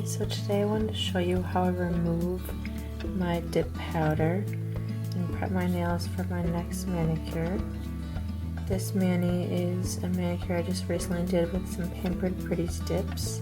So today I wanted to show you how I remove my dip powder and prep my nails for my next manicure. This mani is a manicure I just recently did with some Pampered Pretties dips.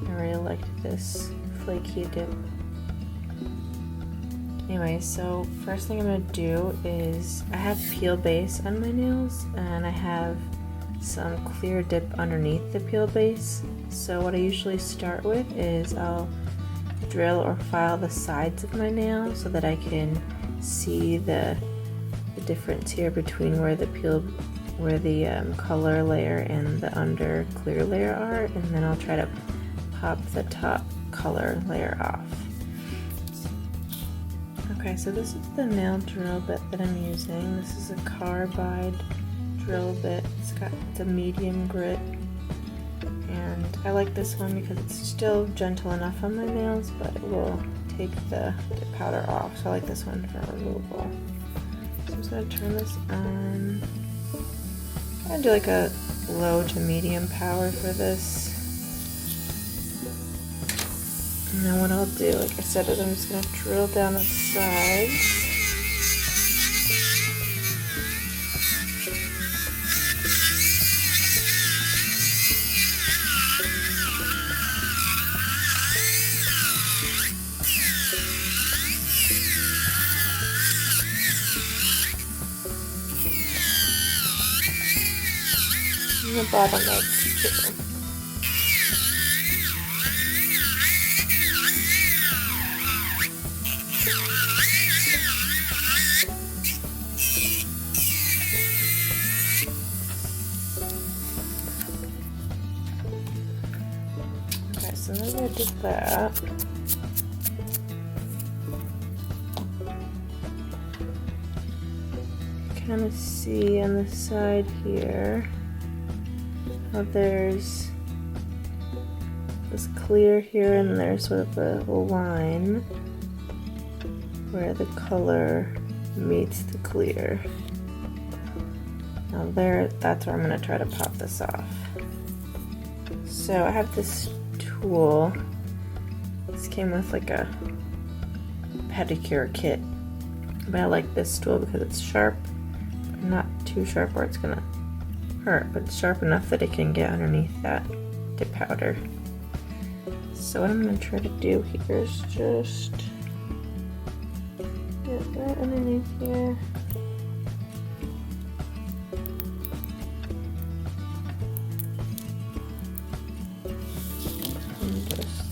I really liked this flaky dip. Anyway, so first thing I'm going to do is I have peel base on my nails and I have some clear dip underneath the peel base. So what I usually start with is I'll drill or file the sides of my nail so that I can see the difference here between where the color layer and the under clear layer are, and then I'll try to pop the top color layer off. Okay, so this is the nail drill bit that I'm using. This is a carbide drill bit. It's a medium grit, and I like this one because it's still gentle enough on my nails, but it will take the dip powder off. So I like this one for removal. So I'm just gonna turn this on. I'm gonna do like a low to medium power for this. And then what I'll do, like I said, is I'm just gonna drill down the sides. And the bottom edge too. Okay, so now that I did that, kind of see on the side here how there's this clear here and there's sort of a line where the color meets the clear. Now that's where I'm going to try to pop this off. So I have this tool. This came with like a pedicure kit, but I like this tool because it's sharp, but not too sharp where it's going to hurt, but it's sharp enough that it can get underneath that dip powder. So what I'm going to try to do here is just get right underneath here. And just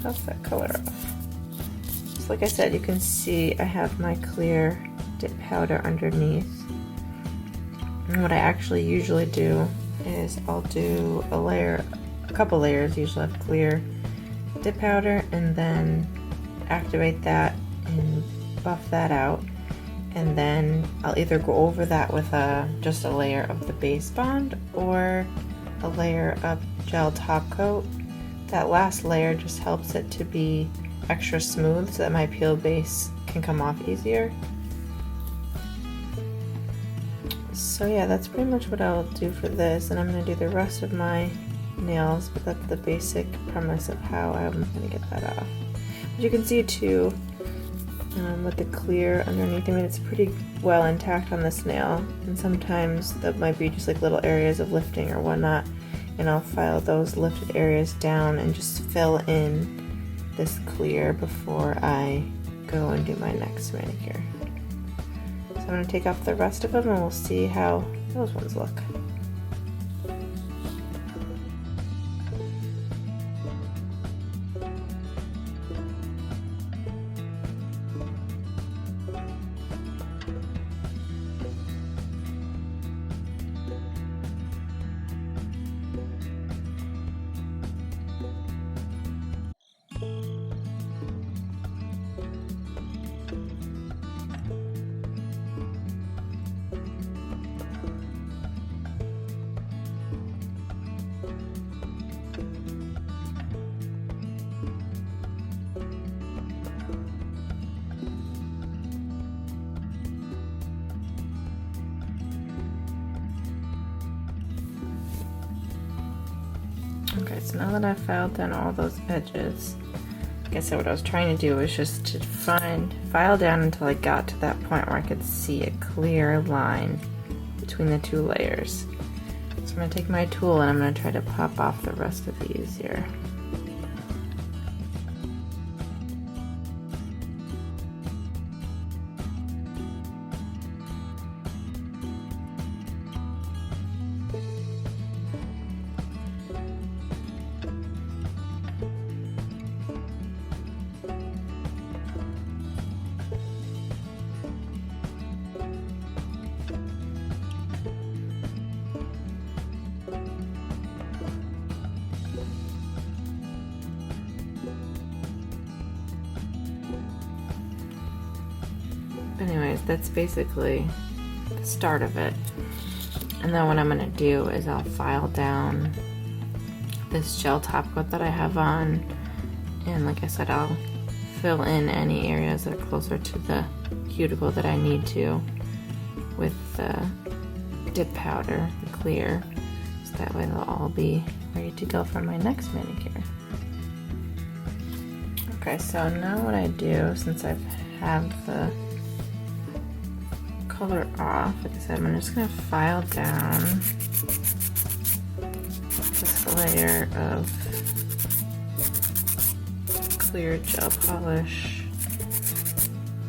pop that color off. So like I said, you can see I have my clear dip powder underneath. And what I actually usually do is I'll do a couple layers, usually of clear dip powder, and then activate that and buff that out. And then I'll either go over that with just a layer of the base bond or a layer of gel top coat. That last layer just helps it to be extra smooth so that my peel base can come off easier. So yeah, that's pretty much what I'll do for this, and I'm going to do the rest of my nails, but that's the basic premise of how I'm going to get that off. But you can see too, with the clear underneath, I mean it's pretty well intact on this nail, and sometimes that might be just like little areas of lifting or whatnot, and I'll file those lifted areas down and just fill in this clear before I go and do my next manicure. I'm going to take off the rest of them and we'll see how those ones look. Okay, so now that I've filed down all those edges, like I said, what I was trying to do was just to file down until I got to that point where I could see a clear line between the two layers. So I'm going to take my tool and I'm going to try to pop off the rest of these here. Anyways, that's basically the start of it. And then what I'm going to do is I'll file down this gel top coat that I have on, and like I said, I'll fill in any areas that are closer to the cuticle that I need to with the dip powder, the clear, so that way they'll all be ready to go for my next manicure. Okay, so now what I do, since I have the color off, like I said, I'm just going to file down this layer of clear gel polish,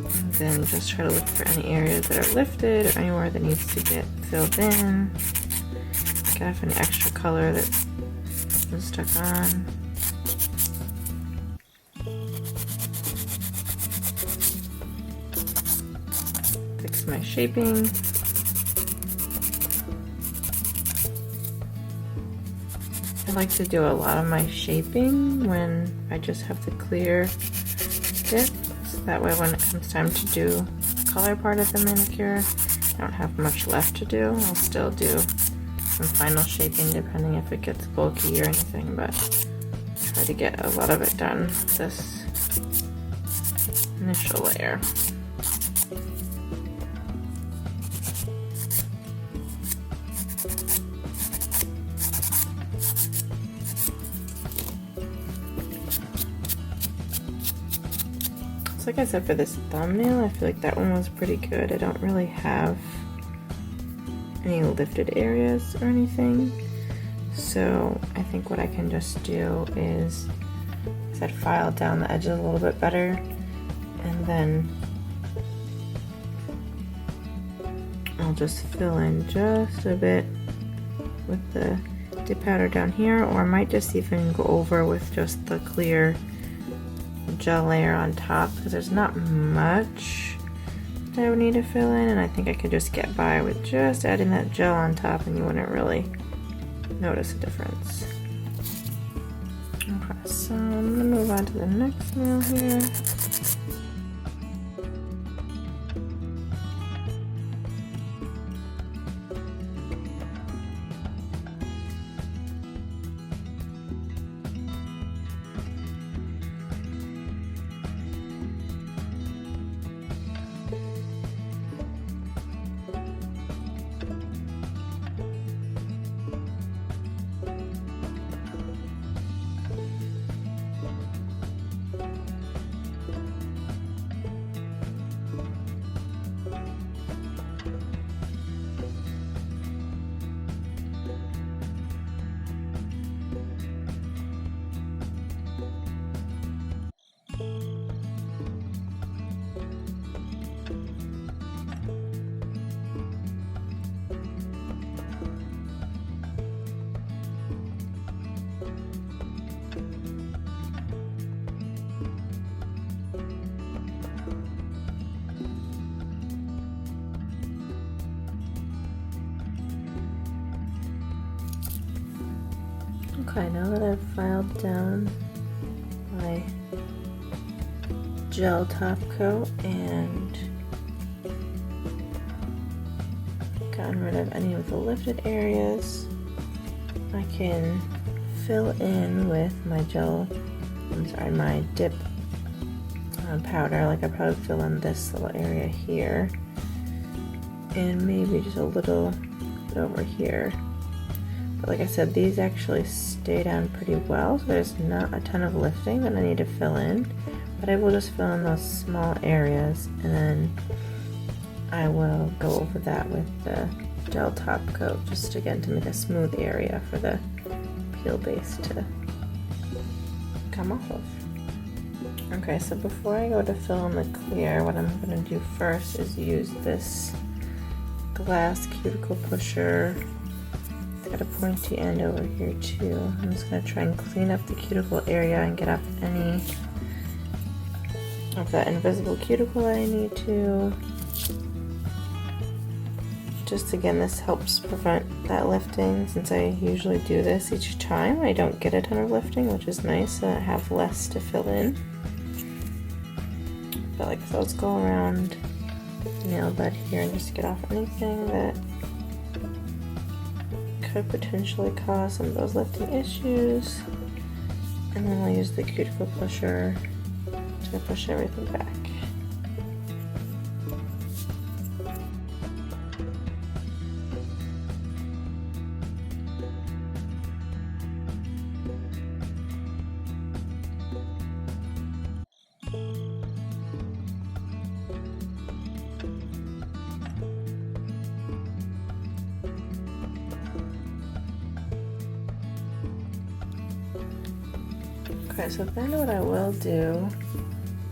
and then just try to look for any areas that are lifted or anywhere that needs to get filled in. Get off any extra color that's been stuck on. Fix my shaping. I like to do a lot of my shaping when I just have the clear dip, so that way when it comes time to do the color part of the manicure, I don't have much left to do. I'll still do some final shaping depending if it gets bulky or anything, but try to get a lot of it done with this initial layer. Like I said, for this thumbnail, I feel like that one was pretty good. I don't really have any lifted areas or anything, so I think what I can just do is, like I said, file down the edges a little bit better, and then I'll just fill in just a bit with the dip powder down here, or I might just even go over with just the clear gel layer on top, because there's not much that I would need to fill in, and I think I could just get by with just adding that gel on top and you wouldn't really notice a difference. Okay, so I'm going to move on to the next nail here. Okay, now that I've filed down my gel top coat and gotten rid of any of the lifted areas, I can fill in with my my dip powder. Like I probably fill in this little area here and maybe just a little bit over here. But like I said, these actually stay down pretty well, so there's not a ton of lifting that I need to fill in. But I will just fill in those small areas, and then I will go over that with the gel top coat, just again to make a smooth area for the peel base to come off of. Okay, so before I go to fill in the clear, what I'm going to do first is use this glass cuticle pusher. It's got a pointy end over here too. I'm just going to try and clean up the cuticle area and get off any of that invisible cuticle I need to. Just again, this helps prevent that lifting. Since I usually do this each time, I don't get a ton of lifting, which is nice. I have less to fill in. But like, so let's go around the nail bed here and just get off anything that could potentially cause some of those lifting issues. And then I'll use the cuticle pusher to push everything back. Okay, so then what I will do,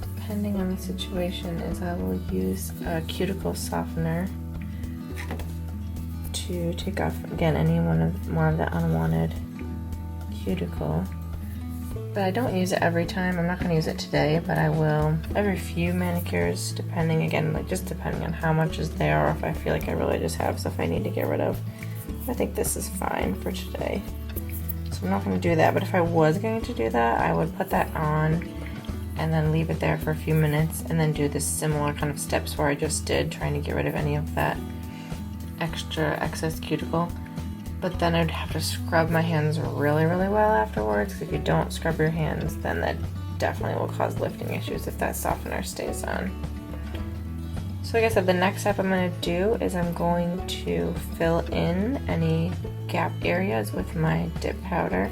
depending on the situation, is I will use a cuticle softener to take off, again, more of the unwanted cuticle. But I don't use it every time. I'm not going to use it today, but I will every few manicures, depending, again, like just depending on how much is there, or if I feel like I really just have stuff I need to get rid of. I think this is fine for today. So I'm not going to do that, but if I was going to do that, I would put that on and then leave it there for a few minutes and then do the similar kind of steps where I just did, trying to get rid of any of that excess cuticle. But then I'd have to scrub my hands really, really well afterwards, because if you don't scrub your hands, then that definitely will cause lifting issues if that softener stays on. So like I said, the next step I'm going to do is I'm going to fill in any gap areas with my dip powder,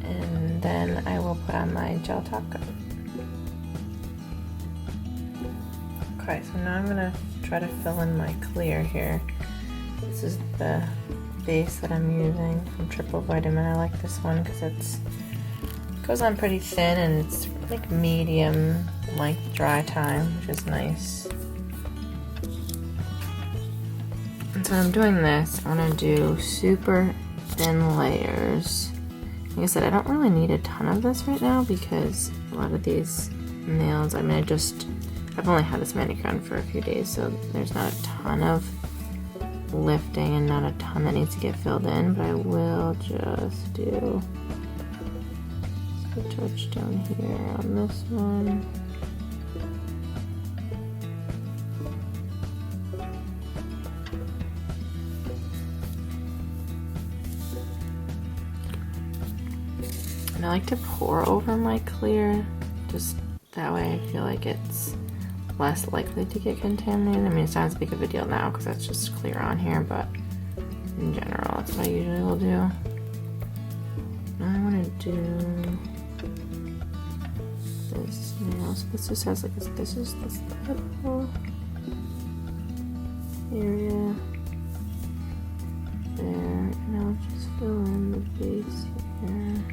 and then I will put on my gel top coat. Okay, so now I'm going to try to fill in my clear here. This is the base that I'm using from Triple Vitamin. I like this one because it goes on pretty thin and it's like medium length dry time, which is nice. And so I'm doing this, I'm going to do super thin layers. Like I said, I don't really need a ton of this right now because a lot of these nails, I mean, I've only had this manicure on for a few days, so there's not a ton of lifting and not a ton that needs to get filled in, but I will just do a touch down here on this one. And I like to pour over my clear, just that way I feel like it's less likely to get contaminated. I mean, it's not as big of a deal now because that's just clear on here, but in general, that's what I usually will do. Now I want to do this nail. So this just has like this is this little area there, and I'll just fill in the base here.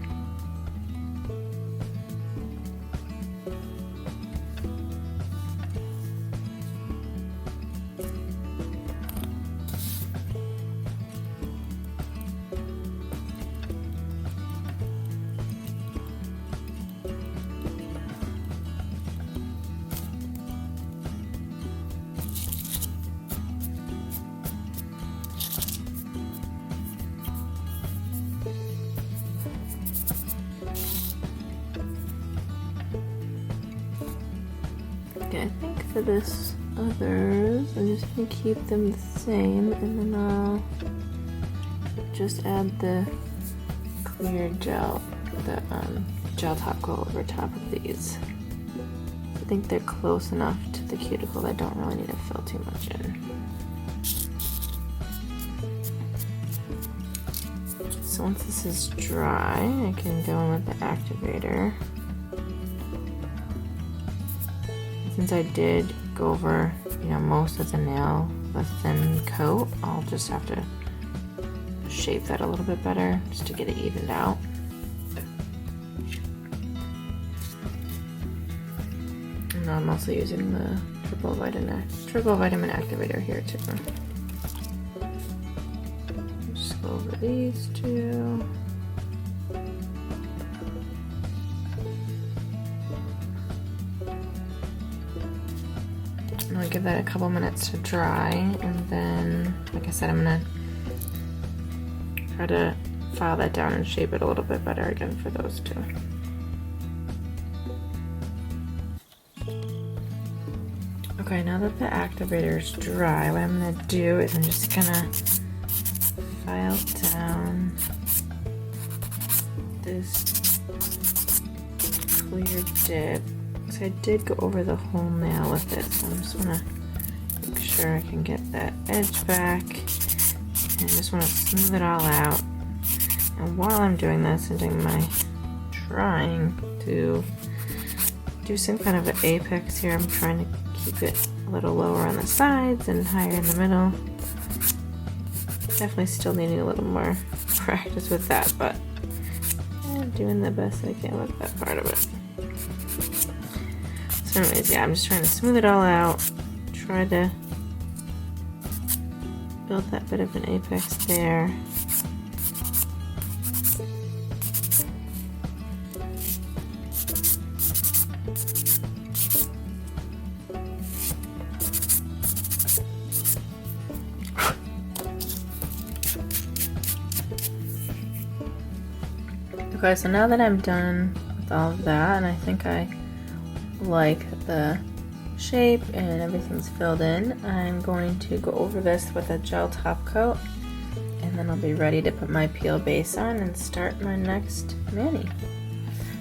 Okay, I think for this others, I'm just going to keep them the same, and then I'll just add the clear gel, the gel top coat over top of these. I think they're close enough to the cuticle that I don't really need to fill too much in. so once this is dry, I can go in with the activator. Since I did go over, most of the nail with thin coat, I'll just have to shape that a little bit better just to get it evened out. And I'm also using the triple vitamin activator here too. Just go over these two. And I'll give that a couple minutes to dry, and then, like I said, I'm gonna try to file that down and shape it a little bit better again for those two. Okay, now that the activator is dry, what I'm gonna do is I'm just gonna file down this clear dip. So I did go over the whole nail with it, so I'm just gonna make sure I can get that edge back, and I just want to smooth it all out. And while I'm doing this, I'm trying to do some kind of an apex here. I'm trying to keep it a little lower on the sides and higher in the middle. Definitely still needing a little more practice with that, but I'm doing the best I can with that part of it. So anyways, yeah, I'm just trying to smooth it all out, try to build that bit of an apex there. Okay, so now that I'm done with all of that, and I think I like the shape and everything's filled in, I'm going to go over this with a gel top coat, and then I'll be ready to put my peel base on and start my next mani.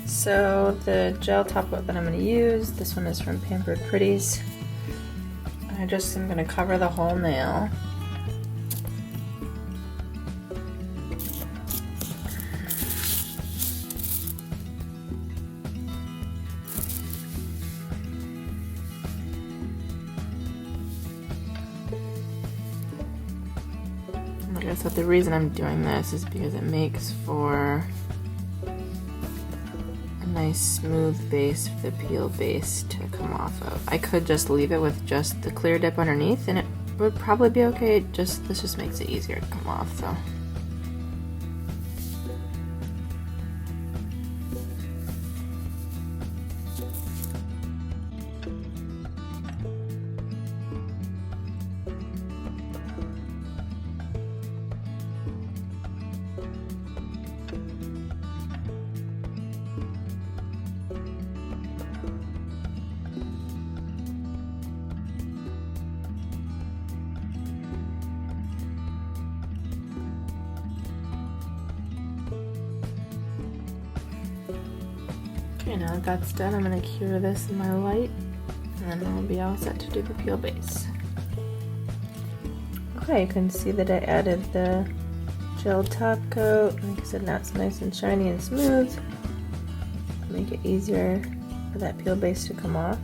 So the gel top coat that I'm going to use, this one is from Pampered Pretties. I just am going to cover the whole nail. Like I said, the reason I'm doing this is because it makes for a nice smooth base for the peel base to come off of. I could just leave it with just the clear dip underneath and it would probably be okay. This just makes it easier to come off, so. Okay, now that that's done, I'm going to cure this in my light, and then I'll be all set to do the peel base. Okay, you can see that I added the gel top coat. Like I said, now it's nice and shiny and smooth. Make it easier for that peel base to come off.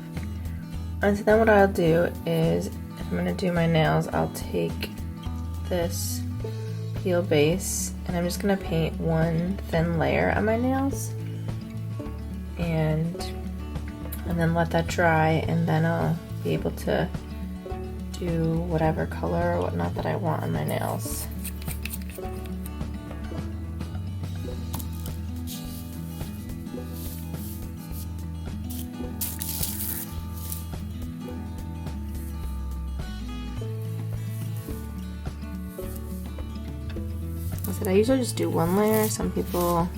And so then what I'll do is, if I'm going to do my nails, I'll take this peel base and I'm just going to paint one thin layer on my nails. And then let that dry, and then I'll be able to do whatever color or whatnot that I want on my nails. I usually just do one layer. Some people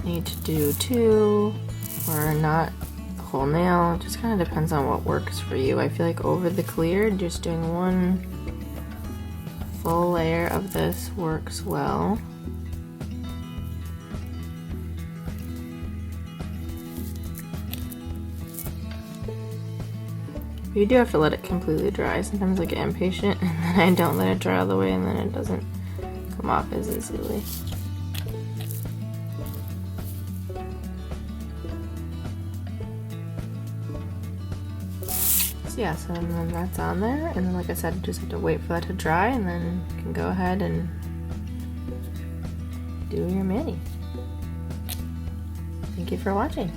need to do two or not the whole nail. It just kind of depends on what works for you. I feel like over the clear, just doing one full layer of this works well. But you do have to let it completely dry. Sometimes I get impatient and then I don't let it dry all the way and then it doesn't come off as easily. So yeah, so then that's on there, and then like I said, you just have to wait for that to dry, and then you can go ahead and do your mani. Thank you for watching.